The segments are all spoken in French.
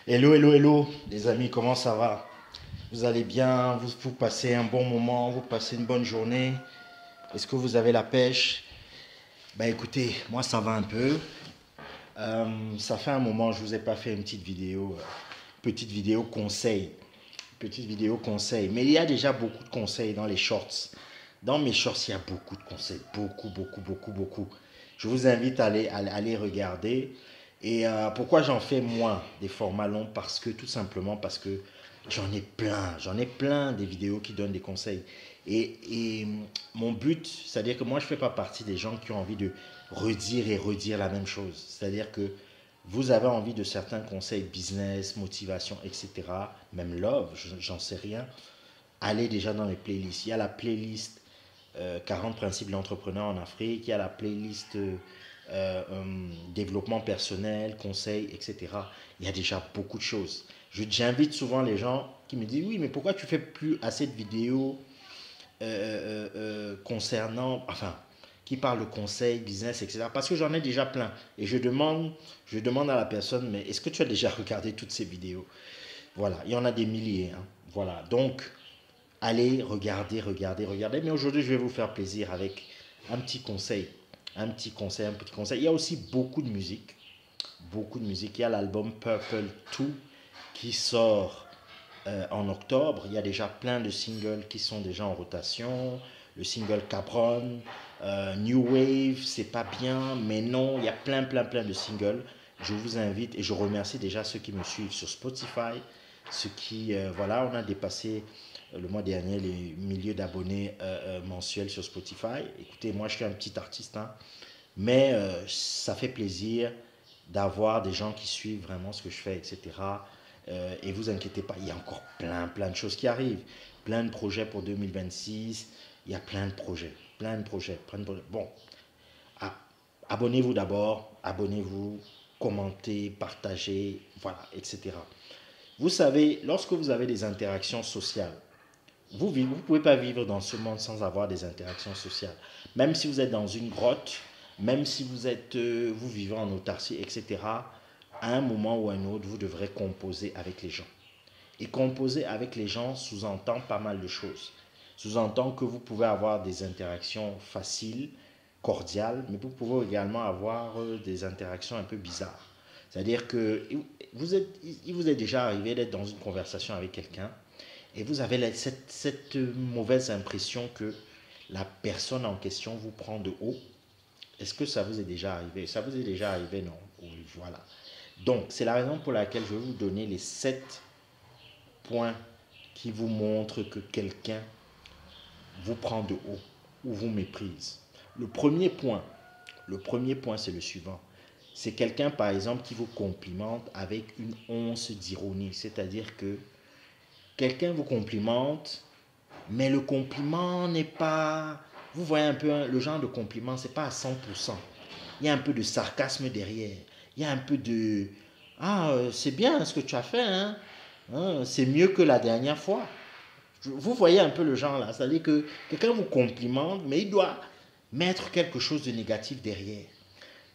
Hello, hello, hello, les amis, comment ça va? Vous allez bien? Vous passez un bon moment? Vous passez une bonne journée? Est-ce que vous avez la pêche? Bah écoutez, moi ça va un peu. Ça fait un moment, je vous ai pas fait une petite vidéo conseil. Petite vidéo conseil. Mais il y a déjà beaucoup de conseils dans les shorts. Dans mes shorts, il y a beaucoup de conseils. Beaucoup, beaucoup, beaucoup, beaucoup. Je vous invite à aller regarder. Et pourquoi j'en fais moins des formats longs? Parce que tout simplement parce que j'en ai plein des vidéos qui donnent des conseils. Et mon but, c'est-à-dire que moi je ne fais pas partie des gens qui ont envie de redire et redire la même chose. C'est-à-dire que vous avez envie de certains conseils business, motivation, etc. Même love, j'en sais rien. Allez déjà dans les playlists. Il y a la playlist 40 principes de l'entrepreneur en Afrique, il y a la playlist développement personnel, conseils, etc. Il y a déjà beaucoup de choses. J'invite souvent les gens qui me disent oui, mais pourquoi tu fais plus assez de vidéos concernant, enfin, qui parlent de conseils, business, etc. Parce que j'en ai déjà plein. Et je demande à la personne, mais est-ce que tu as déjà regardé toutes ces vidéos? Voilà, il y en a des milliers, hein. Voilà, donc allez regarder, regarder, regarder. Mais aujourd'hui, je vais vous faire plaisir avec un petit conseil. Un petit conseil, un petit conseil. Il y a aussi beaucoup de musique. Beaucoup de musique. Il y a l'album Purple 2 qui sort en octobre. Il y a déjà plein de singles qui sont déjà en rotation. Le single Cabron, New Wave, c'est pas bien, mais non, il y a plein, plein, plein de singles. Je vous invite et je remercie déjà ceux qui me suivent sur Spotify, ceux qui, voilà, on a dépassé le mois dernier les milliers d'abonnés mensuels sur Spotify. Écoutez, moi je suis un petit artiste, hein, mais ça fait plaisir d'avoir des gens qui suivent vraiment ce que je fais, etc. Et vous inquiétez pas, il y a encore plein, plein de choses qui arrivent. Plein de projets pour 2026. Il y a plein de projets. Plein de projets. Plein de projets. Bon, ah, abonnez-vous d'abord. Abonnez-vous, commentez, partagez, voilà, etc. Vous savez, lorsque vous avez des interactions sociales, vous ne pouvez pas vivre dans ce monde sans avoir des interactions sociales. Même si vous êtes dans une grotte, même si vous vivez en autarcie, etc., à un moment ou à un autre, vous devrez composer avec les gens. Et composer avec les gens sous-entend pas mal de choses. Sous-entend que vous pouvez avoir des interactions faciles, cordiales, mais vous pouvez également avoir des interactions un peu bizarres. C'est-à-dire que il vous est déjà arrivé d'être dans une conversation avec quelqu'un et vous avez cette mauvaise impression que la personne en question vous prend de haut. Est-ce que ça vous est déjà arrivé? Ça vous est déjà arrivé? Non. Oui, voilà. Donc, c'est la raison pour laquelle je vais vous donner les 7 points qui vous montrent que quelqu'un vous prend de haut ou vous méprise. Le premier point, le premier point, c'est le suivant. C'est quelqu'un, par exemple, qui vous complimente avec une once d'ironie. C'est-à-dire que quelqu'un vous complimente, mais le compliment n'est pas... Vous voyez un peu le genre de compliment, c'est pas à 100%. Il y a un peu de sarcasme derrière. Il y a un peu de... Ah, c'est bien ce que tu as fait, hein? Hein, c'est mieux que la dernière fois. Vous voyez un peu le genre là. C'est-à-dire que quelqu'un vous complimente, mais il doit mettre quelque chose de négatif derrière.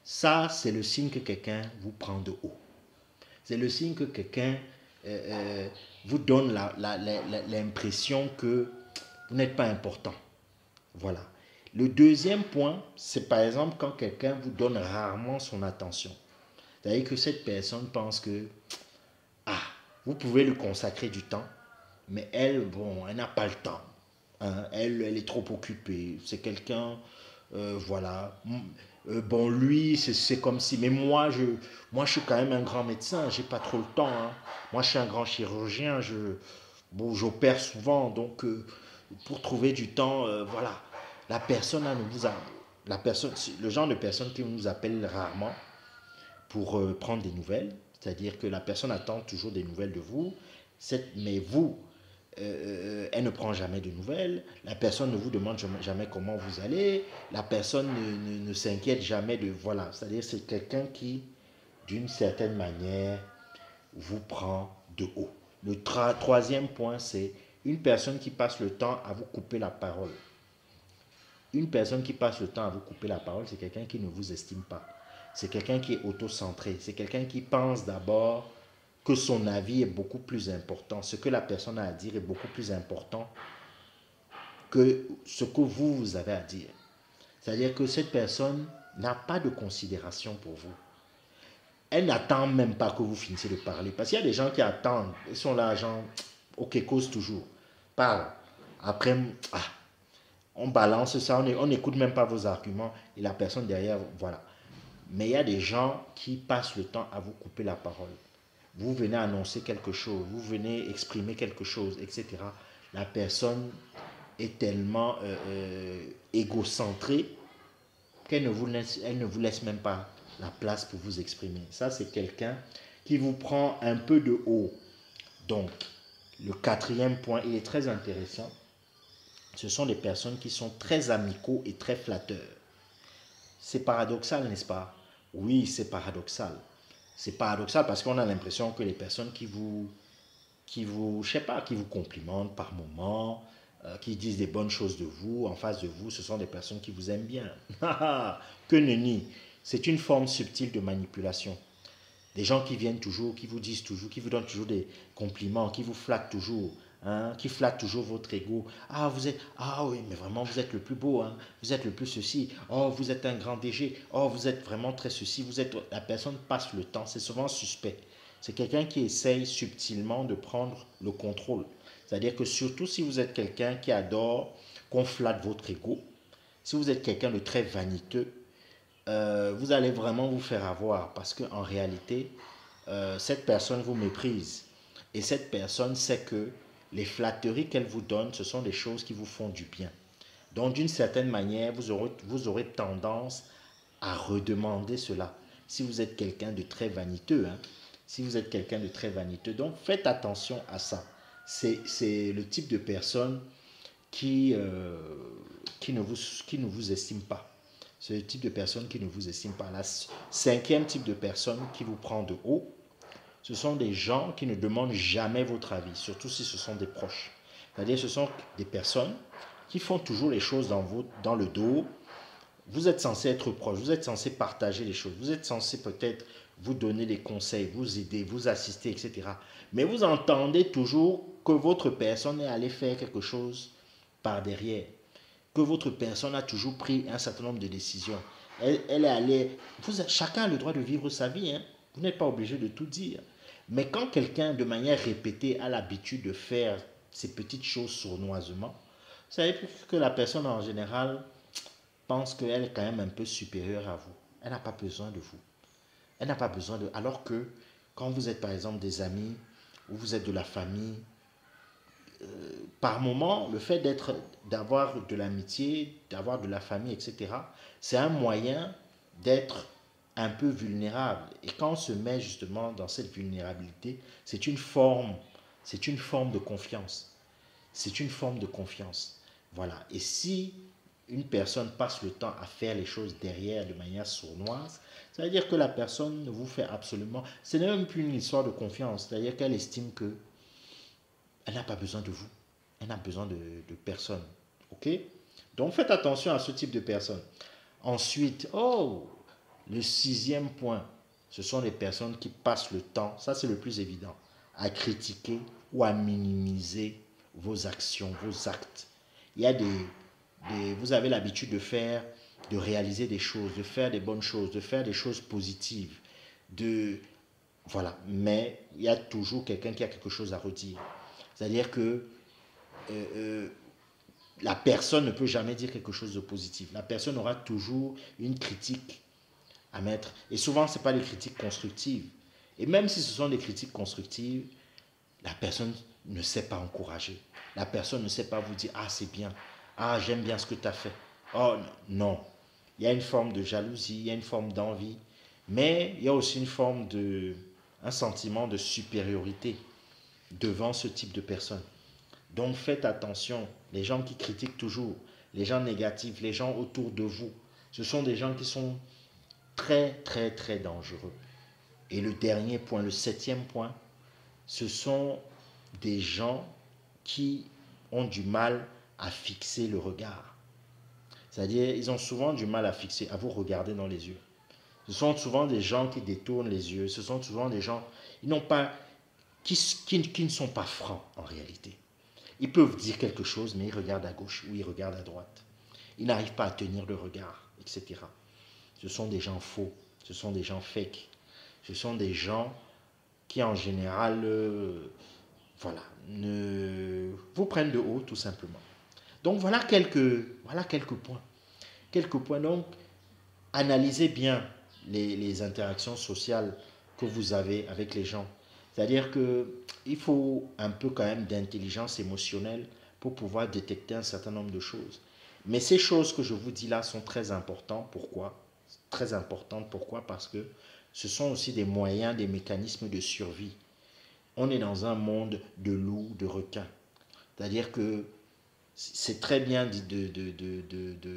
Ça, c'est le signe que quelqu'un vous prend de haut. C'est le signe que quelqu'un vous donne l'impression que vous n'êtes pas important. Voilà. Le deuxième point, c'est par exemple quand quelqu'un vous donne rarement son attention. C'est-à-dire que cette personne pense que ah, vous pouvez lui consacrer du temps, mais elle, bon, elle n'a pas le temps. Hein. Elle est trop occupée. C'est quelqu'un, voilà. Bon, lui, c'est comme si. Mais moi, je suis quand même un grand médecin. J'ai pas trop le temps. Hein. Moi, je suis un grand chirurgien. Bon, j'opère souvent. Donc, pour trouver du temps, voilà. La personne, là, ne vous a, la personne, le genre de personne qui nous appelle rarement pour prendre des nouvelles. C'est-à-dire que la personne attend toujours des nouvelles de vous. Mais vous, elle ne prend jamais de nouvelles, la personne ne vous demande jamais comment vous allez, la personne ne s'inquiète jamais de... Voilà, c'est-à-dire c'est quelqu'un qui, d'une certaine manière, vous prend de haut. Le troisième point, c'est une personne qui passe le temps à vous couper la parole. Une personne qui passe le temps à vous couper la parole, c'est quelqu'un qui ne vous estime pas. C'est quelqu'un qui est auto-centré. C'est quelqu'un qui pense d'abord que son avis est beaucoup plus important, ce que la personne a à dire est beaucoup plus important que ce que vous avez à dire. C'est-à-dire que cette personne n'a pas de considération pour vous. Elle n'attend même pas que vous finissiez de parler. Parce qu'il y a des gens qui attendent. Ils sont là, genre, ok, cause toujours. Parle. Après, on balance ça, on n'écoute même pas vos arguments. Et la personne derrière, voilà. Mais il y a des gens qui passent le temps à vous couper la parole. Vous venez annoncer quelque chose, vous venez exprimer quelque chose, etc. La personne est tellement égocentrée qu'elle ne vous laisse même pas la place pour vous exprimer. Ça, c'est quelqu'un qui vous prend un peu de haut. Donc, le quatrième point, il est très intéressant. Ce sont des personnes qui sont très amicaux et très flatteurs. C'est paradoxal, n'est-ce pas? Oui, c'est paradoxal. C'est paradoxal parce qu'on a l'impression que les personnes je sais pas, qui vous complimentent par moment, qui disent des bonnes choses de vous, en face de vous, ce sont des personnes qui vous aiment bien. Que nenni. C'est une forme subtile de manipulation. Des gens qui viennent toujours, qui vous disent toujours, qui vous donnent toujours des compliments, qui vous flattent toujours, hein, qui flattent toujours votre ego. Ah oui, mais vraiment, vous êtes le plus beau, hein, vous êtes le plus ceci. Oh, vous êtes un grand DG. Oh, vous êtes vraiment très ceci. La personne passe le temps, c'est souvent suspect. C'est quelqu'un qui essaye subtilement de prendre le contrôle. C'est-à-dire que surtout si vous êtes quelqu'un qui adore qu'on flatte votre ego, si vous êtes quelqu'un de très vaniteux, vous allez vraiment vous faire avoir parce qu'en réalité, cette personne vous méprise. Et cette personne sait que les flatteries qu'elle vous donne, ce sont des choses qui vous font du bien. Donc, d'une certaine manière, vous aurez tendance à redemander cela. Si vous êtes quelqu'un de très vaniteux, hein, si vous êtes quelqu'un de très vaniteux, donc faites attention à ça. C'est le type de personne qui ne vous estime pas. C'est le type de personne qui ne vous estime pas. La cinquième type de personne qui vous prend de haut, ce sont des gens qui ne demandent jamais votre avis, surtout si ce sont des proches. C'est-à-dire ce sont des personnes qui font toujours les choses dans le dos. Vous êtes censé être proche, vous êtes censé partager les choses, vous êtes censé peut-être vous donner des conseils, vous aider, vous assister, etc. Mais vous entendez toujours que votre personne est allée faire quelque chose par derrière, que votre personne a toujours pris un certain nombre de décisions. Elle est allée... Chacun a le droit de vivre sa vie, hein. Vous n'êtes pas obligé de tout dire. Mais quand quelqu'un, de manière répétée, a l'habitude de faire ces petites choses sournoisement, vous savez que la personne, en général, pense qu'elle est quand même un peu supérieure à vous. Elle n'a pas besoin de vous. Elle n'a pas besoin de... Alors que quand vous êtes, par exemple, des amis, ou vous êtes de la famille, par moment, le fait d'avoir de l'amitié, d'avoir de la famille, etc., c'est un moyen d'être un peu vulnérable. Et quand on se met justement dans cette vulnérabilité, c'est une forme de confiance. C'est une forme de confiance. Voilà. Et si une personne passe le temps à faire les choses derrière de manière sournoise, ça veut dire que la personne ne vous fait absolument... Ce n'est même plus une histoire de confiance. C'est-à-dire qu'elle estime que elle n'a pas besoin de vous. Elle n'a besoin de personne. OK? Donc faites attention à ce type de personnes. Ensuite, le sixième point, ce sont les personnes qui passent le temps, ça c'est le plus évident, à critiquer ou à minimiser vos actions, vos actes. Il y a vous avez l'habitude de réaliser des choses, de faire des bonnes choses, de faire des choses positives, voilà. Mais il y a toujours quelqu'un qui a quelque chose à redire. C'est-à-dire que la personne ne peut jamais dire quelque chose de positif. La personne aura toujours une critique à mettre. Et souvent, ce n'est pas des critiques constructives. Et même si ce sont des critiques constructives, la personne ne sait pas encourager. La personne ne sait pas vous dire, ah, c'est bien. Ah, j'aime bien ce que tu as fait. Oh, non. Il y a une forme de jalousie, il y a une forme d'envie. Mais il y a aussi un sentiment de supériorité devant ce type de personne. Donc faites attention, les gens qui critiquent toujours, les gens négatifs, les gens autour de vous, ce sont des gens qui sont très, très, très dangereux. Et le dernier point, le septième point, ce sont des gens qui ont du mal à fixer le regard. C'est-à-dire, ils ont souvent du mal à vous regarder dans les yeux. Ce sont souvent des gens qui détournent les yeux. Ce sont souvent des gens, ils n'ont pas qui ne sont pas francs en réalité. Ils peuvent dire quelque chose, mais ils regardent à gauche ou ils regardent à droite. Ils n'arrivent pas à tenir le regard, etc. Ce sont des gens faux, ce sont des gens fake, ce sont des gens qui en général, voilà, vous prennent de haut tout simplement. Donc voilà quelques points. Quelques points donc, analysez bien les interactions sociales que vous avez avec les gens. C'est-à-dire qu'il faut un peu quand même d'intelligence émotionnelle pour pouvoir détecter un certain nombre de choses. Mais ces choses que je vous dis là sont très importantes. Pourquoi? Très importantes. Pourquoi? Parce que ce sont aussi des moyens, des mécanismes de survie. On est dans un monde de loups, de requins. C'est-à-dire que c'est très bien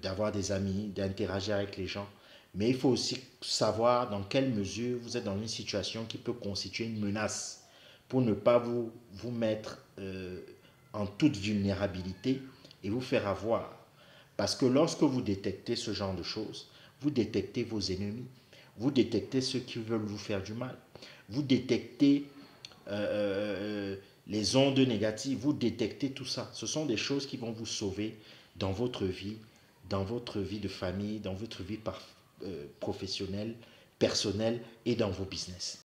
d'avoir des amis, d'interagir avec les gens, mais il faut aussi savoir dans quelle mesure vous êtes dans une situation qui peut constituer une menace pour ne pas vous mettre en toute vulnérabilité et vous faire avoir. Parce que lorsque vous détectez ce genre de choses, vous détectez vos ennemis, vous détectez ceux qui veulent vous faire du mal, vous détectez les ondes négatives, vous détectez tout ça. Ce sont des choses qui vont vous sauver dans votre vie de famille, dans votre vie professionnelle, personnelle et dans vos business.